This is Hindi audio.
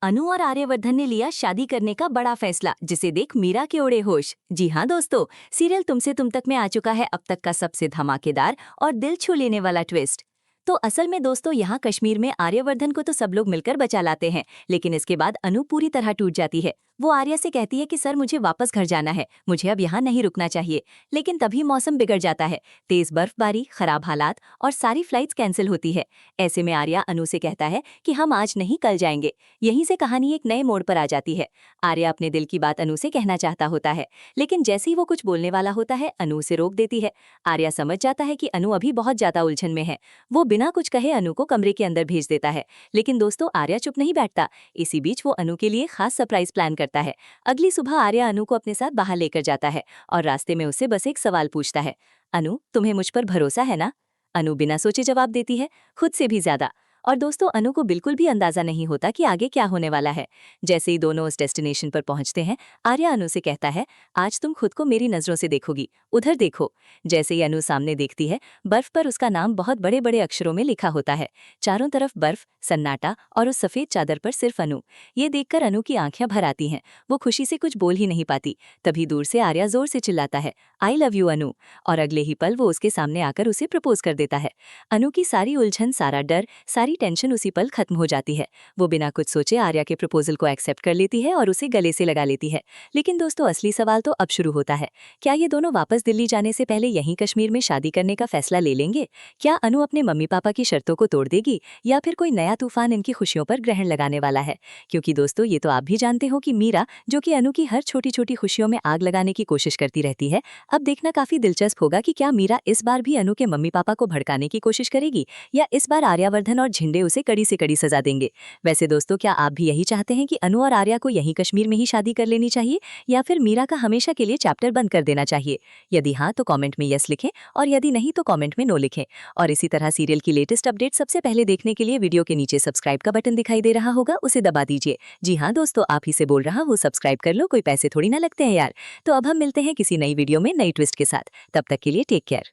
अनु और आर्यवर्धन ने लिया शादी करने का बड़ा फैसला, जिसे देख मीरा के उड़े होश। जी हाँ दोस्तों, सीरियल तुमसे तुम तक में आ चुका है अब तक का सबसे धमाकेदार और दिल छू लेने वाला ट्विस्ट। तो असल में दोस्तों यहाँ कश्मीर में आर्यवर्धन को तो सब लोग मिलकर बचा लाते हैं, लेकिन इसके बाद अनु पूरी तरह टूट जाती है। वो आर्या से कहती है कि सर मुझे वापस घर जाना है, मुझे अब यहाँ नहीं रुकना चाहिए। लेकिन तभी मौसम बिगड़ जाता है, तेज बर्फबारी, खराब हालात और सारी फ्लाइट्स कैंसिल होती है। ऐसे में आर्या अनु से कहता है कि हम आज नहीं कल जाएंगे। यहीं से कहानी एक नए मोड़ पर आ जाती है। आर्या अपने दिल की बात अनु से कहना चाहता होता है, लेकिन जैसे ही वो कुछ बोलने वाला होता है अनु उसे रोक देती है। आर्या समझ जाता है कि अनु अभी बहुत ज्यादा उलझन में है। वो बिना कुछ कहे अनु को कमरे के अंदर भेज देता है। लेकिन दोस्तों आर्या चुप नहीं बैठता। इसी बीच वो अनु के लिए खास सरप्राइज प्लान करता है। अगली सुबह आर्या अनु को अपने साथ बाहर लेकर जाता है और रास्ते में उससे बस एक सवाल पूछता है, अनु तुम्हें मुझ पर भरोसा है ना? अनु बिना सोचे जवाब देती है, खुद से भी ज्यादा। और दोस्तों अनु को बिल्कुल भी अंदाजा नहीं होता कि आगे क्या होने वाला है। जैसे ही दोनों उस डेस्टिनेशन पर पहुंचते हैं, आर्या अनु से कहता है, आज तुम खुद को मेरी नजरों से देखोगी, उधर देखो। जैसे ही अनु सामने देखती है, बर्फ पर उसका नाम बहुत बड़े बड़े अक्षरों में लिखा होता है। चारों तरफ बर्फ, सन्नाटा और उस सफेद चादर पर सिर्फ अनु। ये देखकर अनु की आंखें भर आती हैं। वो खुशी से कुछ बोल ही नहीं पाती। तभी दूर से आर्या जोर से चिल्लाता है, आई लव यू अनु। और अगले ही पल वो उसके सामने आकर उसे प्रपोज कर देता है। अनु की सारी उलझन, सारा डर, सारी टेंशन उसी पल खत्म हो जाती है। वो बिना कुछ सोचे आर्या के प्रपोजल को एक्सेप्ट कर लेती है और उसे गले से लगा लेती है। लेकिन दोस्तों असली सवाल तो अब शुरू होता है। क्या ये दोनों वापस दिल्ली जाने से पहले यहीं कश्मीर में शादी करने का फैसला ले लेंगे? क्या अनु अपने मम्मी पापा की शर्तों को तोड़ देगी, या फिर कोई नया तूफान इनकी खुशियों पर ग्रहण लगाने वाला है? क्योंकि दोस्तों ये तो आप भी जानते हो कि मीरा, जो कि अनु की हर छोटी छोटी खुशियों में आग लगाने की कोशिश करती रहती है, अब देखना काफी दिलचस्प होगा कि क्या मीरा इस बार भी अनु के मम्मी पापा को भड़काने की कोशिश करेगी, या इस बार आर्यवर्धन और झिंडे उसे कड़ी से कड़ी सजा देंगे। वैसे दोस्तों क्या आप भी यही चाहते हैं कि अनु और आर्या को यहीं कश्मीर में ही शादी कर लेनी चाहिए, या फिर मीरा का हमेशा के लिए चैप्टर बंद कर देना चाहिए? यदि हाँ तो कमेंट में यस लिखें, और यदि नहीं तो कमेंट में नो लिखें। और इसी तरह सीरियल की लेटेस्ट अपडेट सबसे पहले देखने के लिए वीडियो के नीचे सब्सक्राइब का बटन दिखाई दे रहा होगा, उसे दबा दीजिए। जी हाँ दोस्तों, आप ही से बोल रहा हूँ, सब्सक्राइब कर लो, कोई पैसे थोड़ी ना लगते हैं यार। तो अब हम मिलते हैं किसी नई वीडियो में नई ट्विस्ट के साथ। तब तक के लिए टेक केयर।